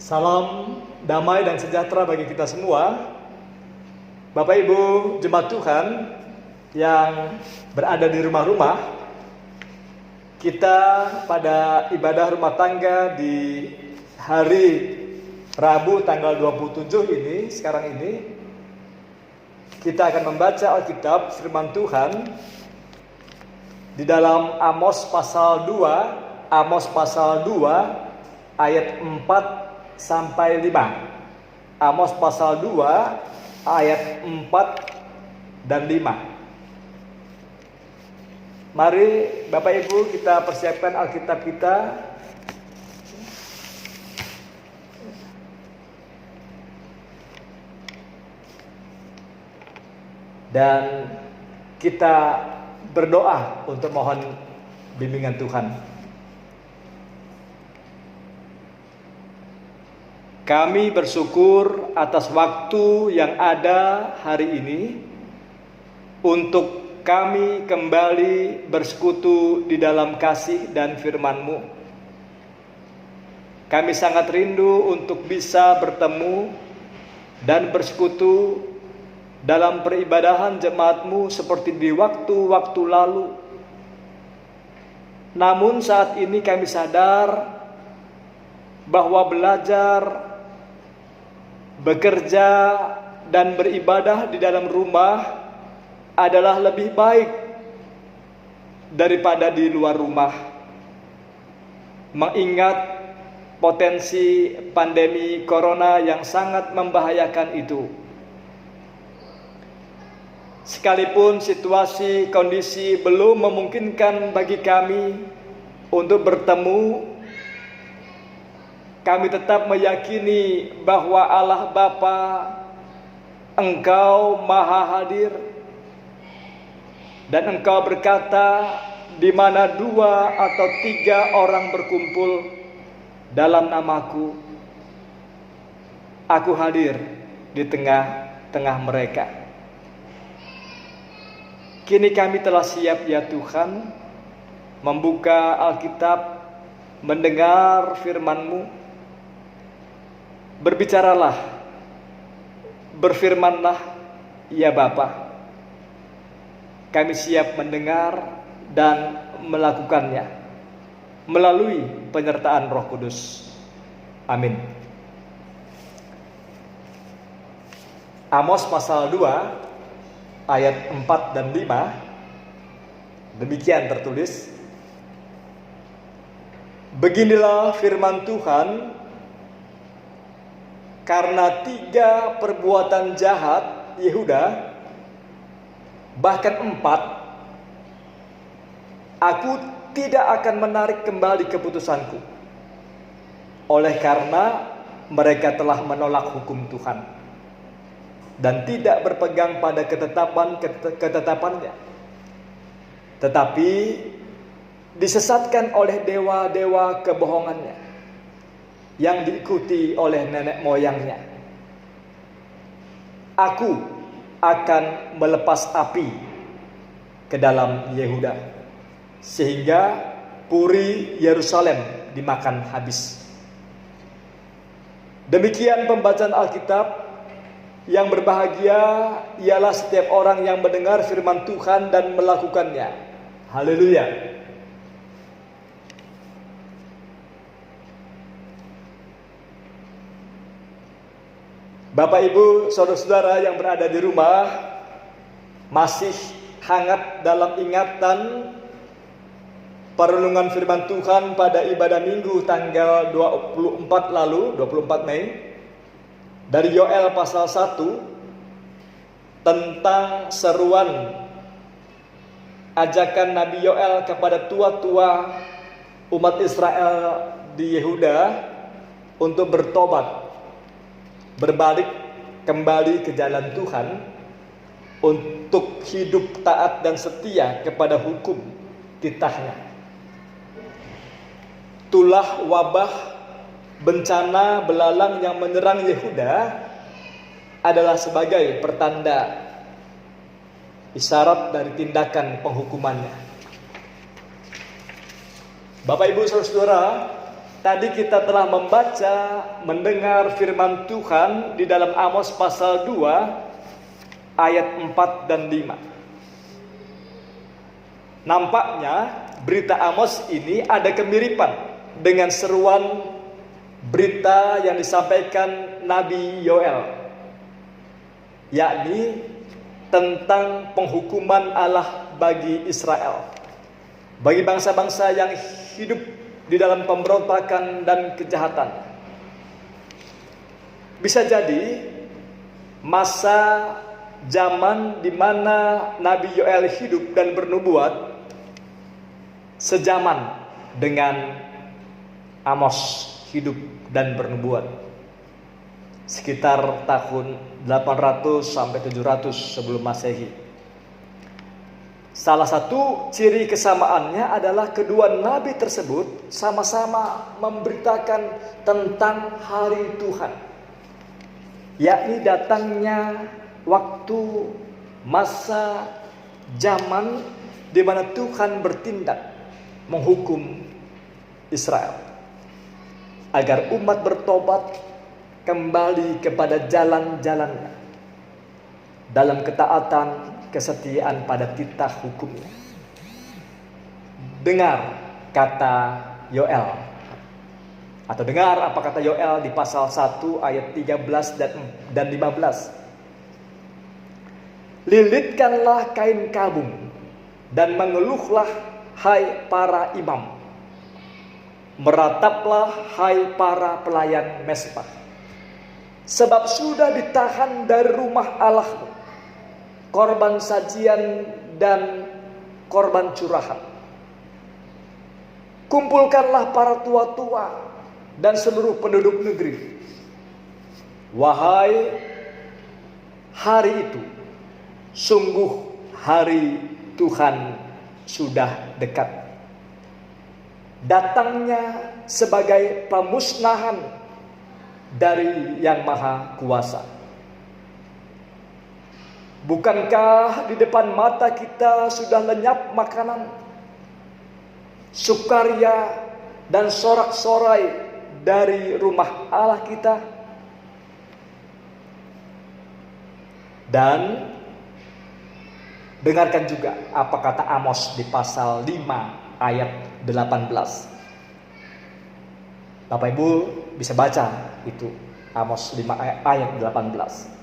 Salam damai dan sejahtera bagi kita semua. Bapak Ibu jemaat Tuhan yang berada di rumah-rumah, kita pada ibadah rumah tangga di hari Rabu tanggal 27 ini, sekarang ini, kita akan membaca Alkitab firman Tuhan di dalam Amos pasal 2, ayat 4 sampai 5. Amos pasal 2 ayat 4 dan 5. Mari Bapak Ibu kita persiapkan Alkitab kita. Dan kita berdoa untuk mohon bimbingan Tuhan. Kami bersyukur atas waktu yang ada hari ini untuk kami kembali bersekutu di dalam kasih dan firman-Mu. Kami sangat rindu untuk bisa bertemu dan bersekutu dalam peribadahan jemaat-Mu seperti di waktu-waktu lalu. Namun saat ini kami sadar bahwa belajar, bekerja, dan beribadah di dalam rumah adalah lebih baik daripada di luar rumah. Mengingat potensi pandemi corona yang sangat membahayakan itu. Sekalipun situasi kondisi belum memungkinkan bagi kami untuk bertemu, kami tetap meyakini bahwa Allah Bapa, Engkau Maha Hadir, dan Engkau berkata, di mana 2 atau 3 orang berkumpul dalam namaku, Aku hadir di tengah-tengah mereka. Kini kami telah siap ya Tuhan, membuka Alkitab, mendengar firman-Mu. Berbicaralah, berfirmanlah ya Bapa. Kami siap mendengar dan melakukannya melalui penyertaan Roh Kudus. Amin. Amos pasal 2 ayat 4 dan 5 demikian tertulis. Beginilah firman Tuhan, karena 3 perbuatan jahat Yehuda, bahkan 4, Aku tidak akan menarik kembali keputusanku, oleh karena mereka telah menolak hukum Tuhan dan tidak berpegang pada ketetapannya, tetapi disesatkan oleh dewa-dewa kebohongannya yang diikuti oleh nenek moyangnya. Aku akan melepas api ke dalam Yehuda, sehingga puri Yerusalem dimakan habis. Demikian pembacaan Alkitab. Yang berbahagia ialah setiap orang yang mendengar firman Tuhan dan melakukannya. Haleluya. Bapak Ibu, saudara-saudara yang berada di rumah, masih hangat dalam ingatan perenungan firman Tuhan pada ibadah Minggu tanggal 24 lalu, 24 Mei, dari Yoel pasal 1 tentang seruan ajakan Nabi Yoel kepada tua-tua umat Israel di Yehuda untuk bertobat, berbalik kembali ke jalan Tuhan, untuk hidup taat dan setia kepada hukum titahnya. Tulah wabah bencana belalang yang menyerang Yehuda adalah sebagai pertanda isyarat dari tindakan penghukumannya. Bapak Ibu saudara-saudara, Tadi kita telah membaca, mendengar firman Tuhan di dalam Amos pasal 2 ayat 4 dan 5. Nampaknya berita Amos ini ada kemiripan dengan seruan berita yang disampaikan Nabi Yoel, yakni tentang penghukuman Allah bagi Israel, bagi bangsa-bangsa yang hidup di dalam pemberontakan dan kejahatan. Bisa jadi masa zaman di mana Nabi Yoel hidup dan bernubuat sejaman dengan Amos hidup dan bernubuat, sekitar tahun 800 sampai 700 sebelum Masehi. Salah satu ciri kesamaannya adalah kedua nabi tersebut sama-sama memberitakan tentang hari Tuhan, yakni datangnya waktu, masa, zaman di mana Tuhan bertindak menghukum Israel agar umat bertobat kembali kepada jalan-jalannya dalam ketaatan, kesetiaan pada titah hukumnya. Dengar kata Yoel, atau dengar apa kata Yoel di pasal 1 ayat 13 dan 15. Lilitkanlah kain kabung dan mengeluhlah hai para imam. Merataplah hai para pelayan mesbah. Sebab sudah ditahan dari rumah Allahmu korban sajian dan korban curahan. Kumpulkanlah para tua-tua dan seluruh penduduk negeri. Wahai hari itu, sungguh hari Tuhan sudah dekat. Datangnya sebagai pemusnahan dari Yang Maha Kuasa. Bukankah di depan mata kita sudah lenyap makanan, sukaria dan sorak-sorai dari rumah Allah kita? Dan dengarkan juga apa kata Amos di pasal 5 ayat 18. Bapak Ibu bisa baca itu, Amos 5 ayat 18.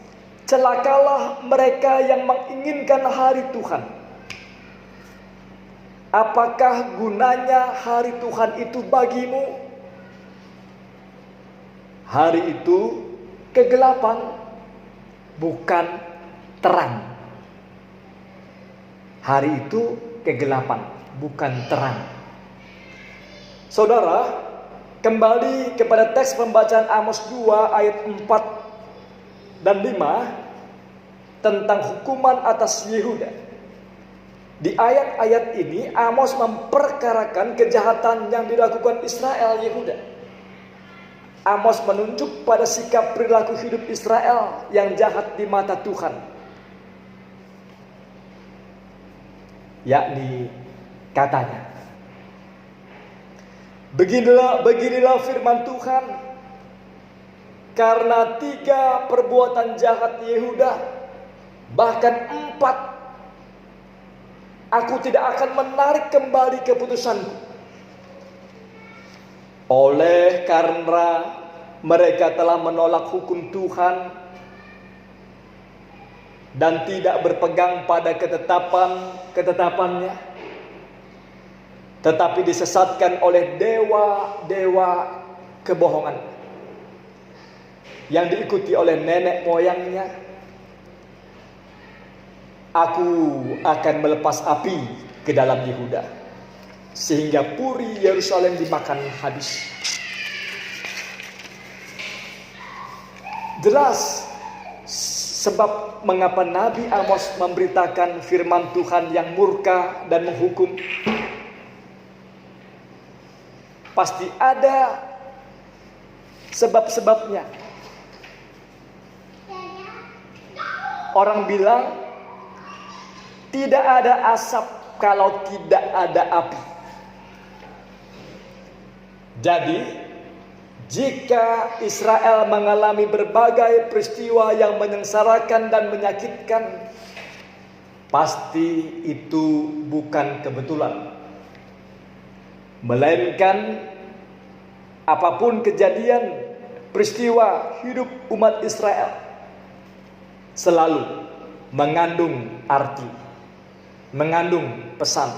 Celakalah mereka yang menginginkan hari Tuhan. Apakah gunanya hari Tuhan itu bagimu? Hari itu kegelapan, bukan terang. Hari itu kegelapan, bukan terang. Saudara, kembali kepada teks pembacaan Amos 2 ayat 4 dan 5 tentang hukuman atas Yehuda. Di ayat-ayat ini Amos memperkarakan kejahatan yang dilakukan Israel Yehuda. Amos menunjuk pada sikap perilaku hidup Israel yang jahat di mata Tuhan, yakni katanya, beginilah firman Tuhan, karena 3 perbuatan jahat Yehuda, bahkan 4, aku tidak akan menarik kembali keputusanku. Oleh karena mereka telah menolak hukum Tuhan dan tidak berpegang pada ketetapannya, tetapi disesatkan oleh dewa-dewa kebohongan yang diikuti oleh nenek moyangnya, aku akan melepas api ke dalam Yehuda, sehingga puri Yerusalem dimakan habis. Jelas sebab mengapa Nabi Amos memberitakan firman Tuhan yang murka dan menghukum. Pasti ada sebab-sebabnya. Orang bilang tidak ada asap kalau tidak ada api. Jadi Jika Israel mengalami berbagai peristiwa yang menyengsarakan dan menyakitkan, pasti itu bukan kebetulan, melainkan apapun kejadian peristiwa hidup umat Israel selalu mengandung arti, mengandung pesan,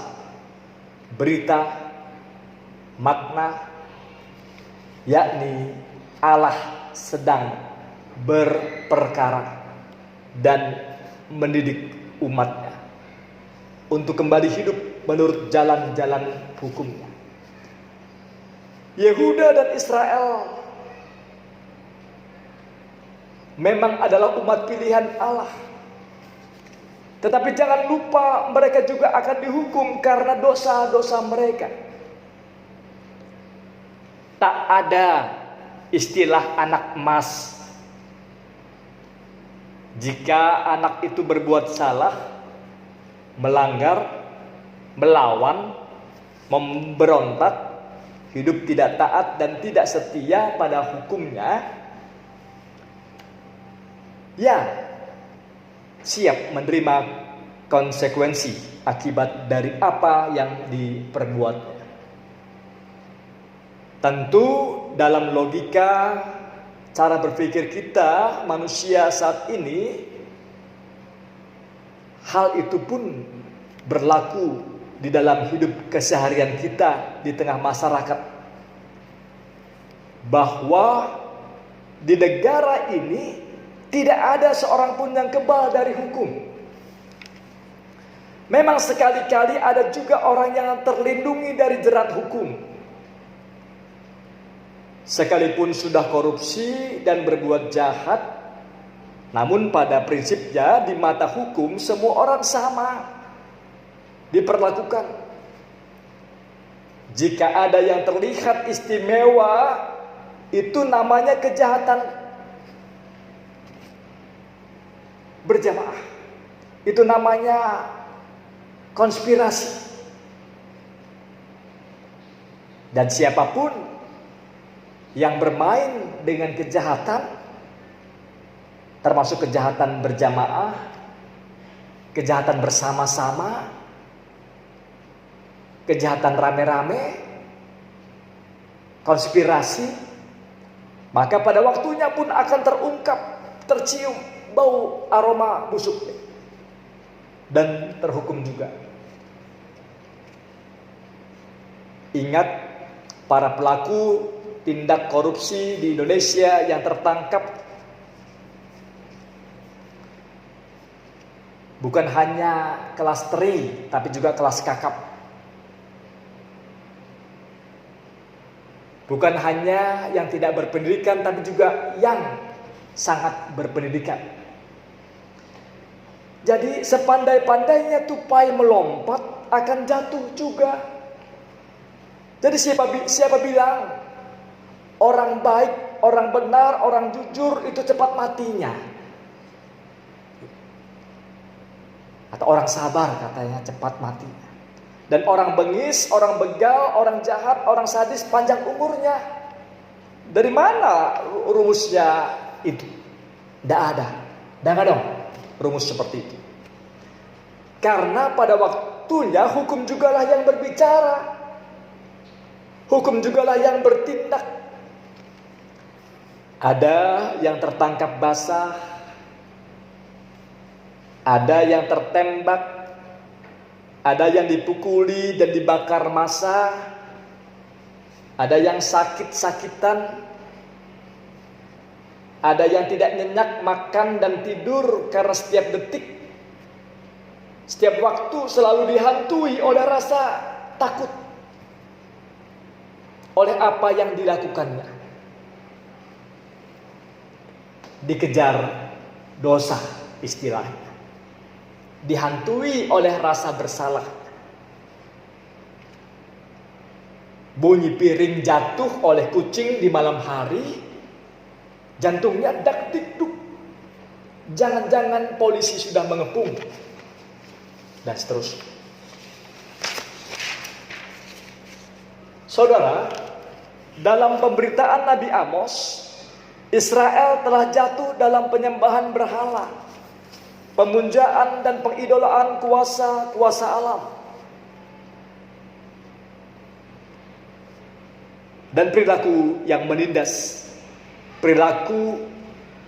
berita, makna, yakni Allah sedang berperkara dan mendidik umatnya untuk kembali hidup menurut jalan-jalan hukumnya. Yehuda dan Israel memang adalah umat pilihan Allah. Tetapi jangan lupa mereka juga akan dihukum karena dosa-dosa mereka. Tak ada istilah anak emas. Jika anak itu berbuat salah, melanggar, melawan, memberontak, hidup tidak taat dan tidak setia pada hukumnya, ya siap menerima konsekuensi akibat dari apa yang diperbuatnya. Tentu dalam logika cara berpikir kita manusia saat ini, hal itu pun berlaku di dalam hidup keseharian kita di tengah masyarakat. Bahwa di negara ini tidak ada seorang pun yang kebal dari hukum. Memang sekali-kali ada juga orang yang terlindungi dari jerat hukum. Sekalipun sudah korupsi dan berbuat jahat, namun pada prinsipnya di mata hukum semua orang sama diperlakukan. Jika ada yang terlihat istimewa, itu namanya kejahatan berjamaah. Itu namanya konspirasi. Dan siapapun yang bermain dengan kejahatan, termasuk kejahatan berjamaah, kejahatan bersama-sama, kejahatan rame-rame, konspirasi, maka pada waktunya pun akan terungkap, tercium bau aroma busuknya dan terhukum juga. Ingat, para pelaku tindak korupsi di Indonesia yang tertangkap bukan hanya kelas teri, tapi juga kelas kakap. Bukan hanya yang tidak berpendidikan, tapi juga yang sangat berpendidikan. Jadi sepandai-pandainya tupai melompat akan jatuh juga. Jadi siapa bilang orang baik, orang benar, orang jujur itu cepat matinya? Atau orang sabar katanya cepat matinya. Dan orang bengis, orang begal, orang jahat, orang sadis panjang umurnya. Dari mana rumusnya itu? Tidak ada. Tidak ada dong rumus seperti itu. Karena pada waktunya hukum jugalah yang berbicara. Hukum jugalah yang bertindak. Ada yang tertangkap basah, ada yang tertembak, ada yang dipukuli dan dibakar massa, ada yang sakit-sakitan, ada yang tidak nyenyak makan dan tidur karena setiap detik, setiap waktu selalu dihantui oleh rasa takut oleh apa yang dilakukannya. Dikejar dosa istilahnya, dihantui oleh rasa bersalah. Bunyi piring jatuh oleh kucing di malam hari, jantungnya dak dikduk, jangan-jangan polisi sudah mengepung, dan seterusnya. Saudara, Dalam pemberitaan Nabi Amos, Israel telah jatuh dalam penyembahan berhala, pemunjaan dan pengidolaan kuasa-kuasa alam, dan perilaku yang menindas, perilaku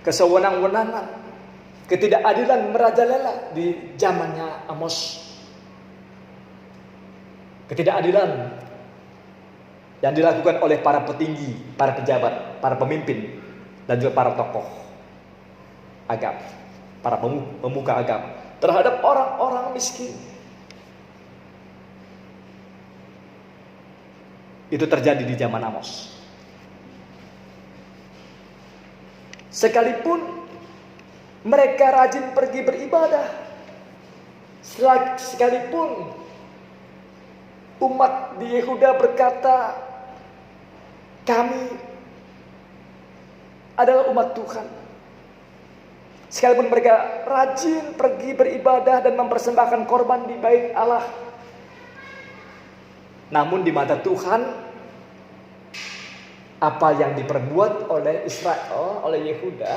kesewenang-wenangan, ketidakadilan merajalela di zamannya Amos. Ketidakadilan yang dilakukan oleh para petinggi, para pejabat, para pemimpin, dan juga para tokoh agama, para pemuka agama terhadap orang-orang miskin. Itu terjadi di zaman Amos. Sekalipun mereka rajin pergi beribadah, sekalipun umat di Yehuda berkata, kami adalah umat Tuhan. Sekalipun mereka rajin pergi beribadah dan mempersembahkan korban di bait Allah, namun di mata Tuhan, apa yang diperbuat oleh Israel, oleh Yehuda,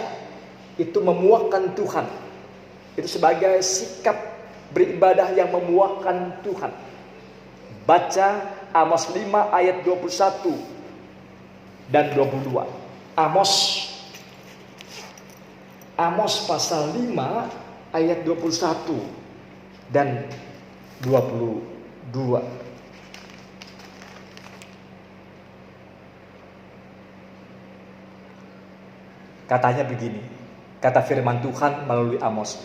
itu memuakkan Tuhan. Itu sebagai sikap beribadah yang memuakkan Tuhan. Baca Amos 5 ayat 21 dan 22. Amos pasal 5 ayat 21 dan 22. Katanya begini, kata firman Tuhan melalui Amos,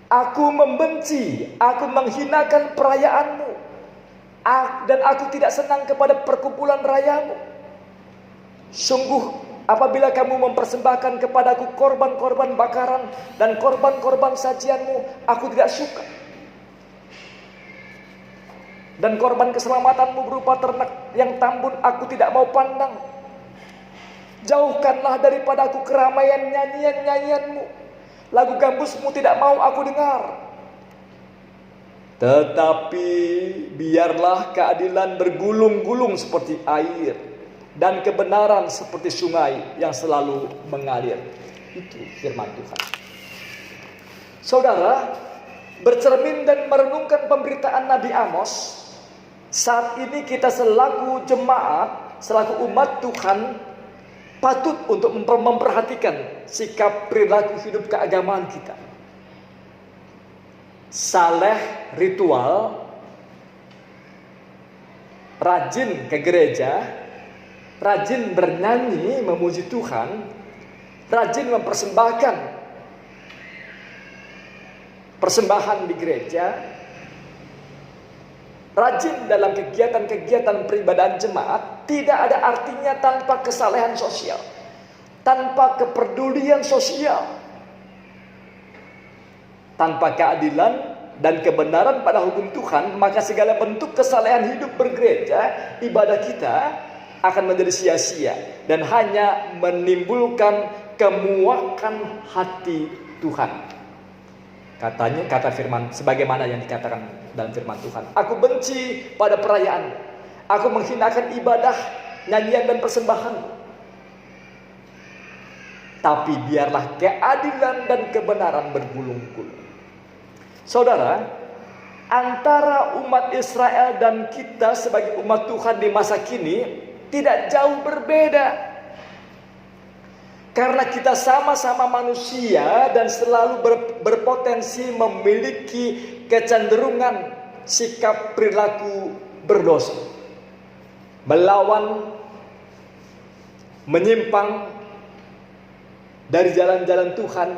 aku membenci, aku menghinakan perayaanmu, dan aku tidak senang kepada perkumpulan rayamu. Sungguh apabila kamu mempersembahkan kepadaku korban-korban bakaran dan korban-korban sajianmu, aku tidak suka. Dan korban keselamatanmu berupa ternak yang tambun, aku tidak mau pandang. Jauhkanlah daripadaku keramaian nyanyian-nyanyianmu, lagu gambusmu tidak mau aku dengar. Tetapi biarlah keadilan bergulung-gulung seperti air, dan kebenaran seperti sungai yang selalu mengalir. Itu firman Tuhan. Saudara, bercermin dan merenungkan pemberitaan Nabi Amos, saat ini kita selaku jemaat, selaku umat Tuhan, patut untuk memperhatikan sikap perilaku hidup keagamaan kita. Saleh ritual, rajin ke gereja, rajin bernyanyi memuji Tuhan, rajin mempersembahkan persembahan di gereja, rajin dalam kegiatan-kegiatan peribadahan jemaat, tidak ada artinya tanpa kesalehan sosial, tanpa kepedulian sosial, tanpa keadilan dan kebenaran pada hukum Tuhan. Maka segala bentuk kesalehan hidup bergereja, ibadah kita akan menjadi sia-sia dan hanya menimbulkan kemuakan hati Tuhan. Katanya, kata firman, sebagaimana yang dikatakan dalam firman Tuhan, aku benci pada perayaan, aku menghinakan ibadah, nyanyian dan persembahan. Tapi biarlah keadilan dan kebenaran bergulung-gulung. Saudara, antara umat Israel dan kita sebagai umat Tuhan di masa kini tidak jauh berbeda. Karena kita sama-sama manusia dan selalu berpotensi memiliki kecenderungan sikap perilaku berdosa, melawan, menyimpang dari jalan-jalan Tuhan,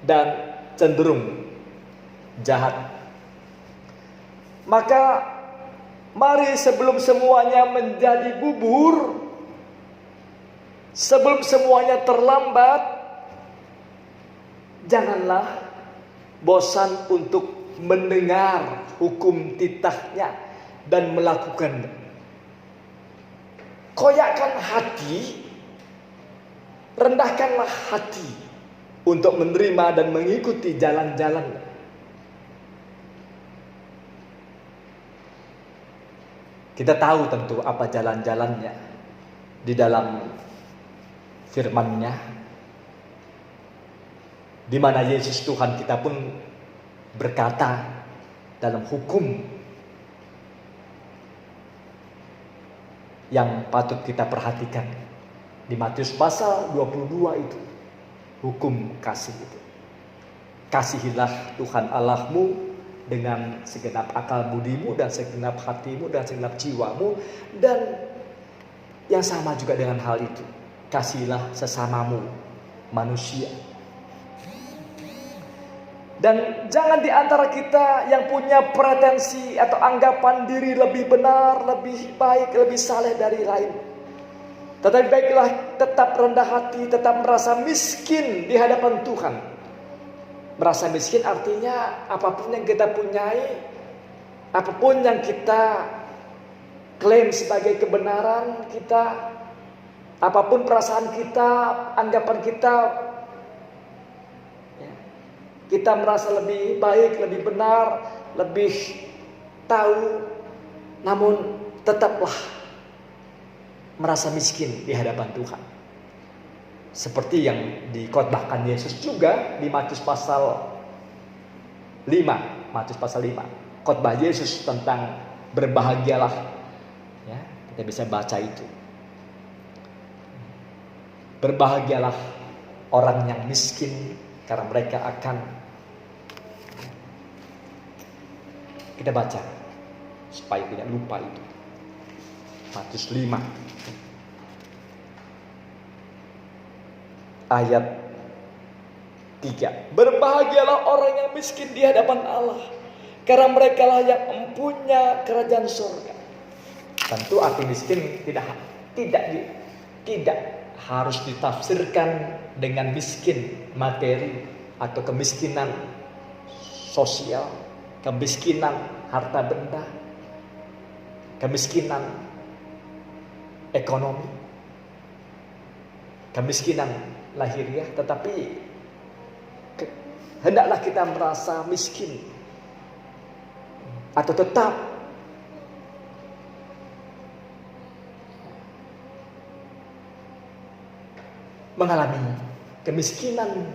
dan cenderung jahat. Maka mari sebelum semuanya menjadi bubur, sebelum semuanya terlambat, janganlah bosan untuk mendengar hukum titahnya dan melakukannya. Koyakkan hati, rendahkanlah hati untuk menerima dan mengikuti jalan-jalannya. Kita tahu tentu apa jalan-jalannya. di dalam firman-Nya, di mana Yesus Tuhan kita pun berkata dalam hukum yang patut kita perhatikan di Matius pasal 22 itu, hukum kasih itu. Kasihilah Tuhan Allahmu dengan segenap akal budimu dan segenap hatimu dan segenap jiwamu, dan yang sama juga dengan hal itu, kasihilah sesamamu manusia. Dan jangan di antara kita yang punya pretensi atau anggapan diri lebih benar, lebih baik, lebih saleh dari lain. Tetapi baiklah tetap rendah hati, tetap merasa miskin di hadapan Tuhan. Merasa miskin artinya apapun yang kita punyai, apapun yang kita klaim sebagai kebenaran kita, apapun perasaan kita, anggapan kita merasa lebih baik, lebih benar, lebih tahu, namun tetaplah merasa miskin di hadapan Tuhan. Seperti yang dikhotbahkan Yesus juga di Matius pasal 5. Matius pasal 5. Khotbah Yesus tentang berbahagialah. Ya, kita bisa baca itu. Berbahagialah orang yang miskin, karena mereka akan, kita baca supaya tidak lupa itu. Matius 5 ayat 3. Berbahagialah orang yang miskin di hadapan Allah, karena merekalah yang mempunyai kerajaan surga. Tentu arti miskin tidak harus ditafsirkan dengan miskin materi atau kemiskinan sosial, kemiskinan harta benda, kemiskinan ekonomi, kemiskinan lahiriah, tetapi hendaklah kita merasa miskin atau tetap mengalami kemiskinan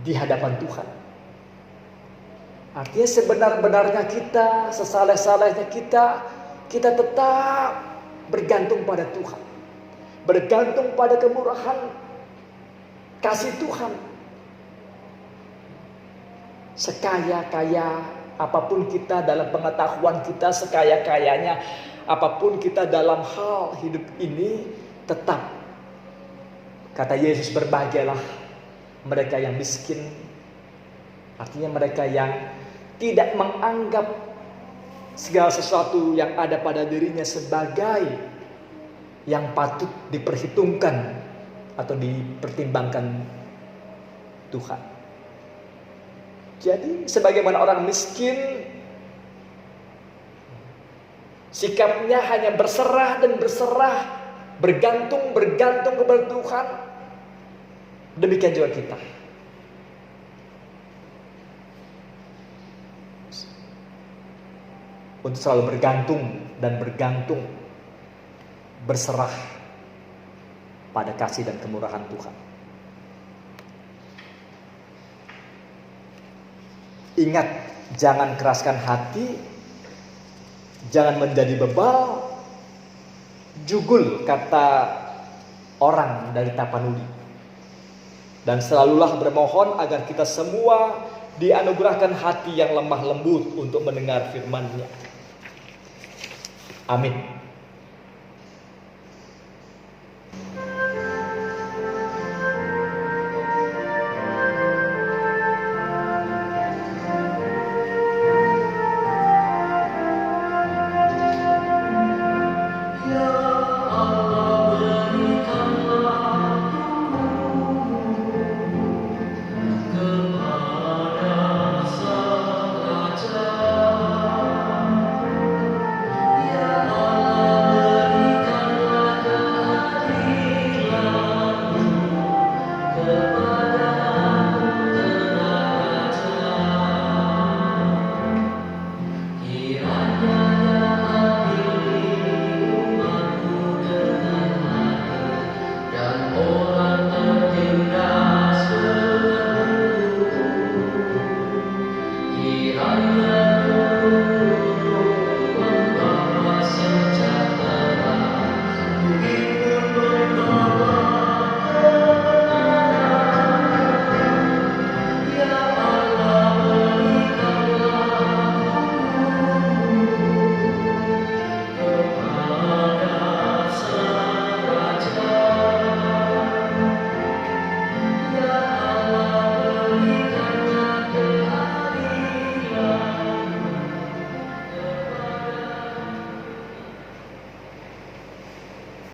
di hadapan Tuhan. Artinya sebenar-benarnya kita, sesaleh-salehnya kita tetap bergantung pada Tuhan. Bergantung pada kemurahan kasih Tuhan. Sekaya-kaya apapun kita dalam pengetahuan kita, sekaya-kayanya apapun kita dalam hal hidup ini, tetap kata Yesus, berbahagialah mereka yang miskin. Artinya mereka yang tidak menganggap segala sesuatu yang ada pada dirinya sebagai yang patut diperhitungkan atau dipertimbangkan Tuhan. Jadi sebagaimana orang miskin, sikapnya hanya berserah dan berserah, bergantung kepada Tuhan. Demikian juga kita. Untuk selalu bergantung, berserah pada kasih dan kemurahan Tuhan. Ingat, jangan keraskan hati, jangan menjadi bebal, jugul kata orang dari Tapanuli. Dan selalulah bermohon agar kita semua dianugerahkan hati yang lemah lembut untuk mendengar firman-Nya. Amin.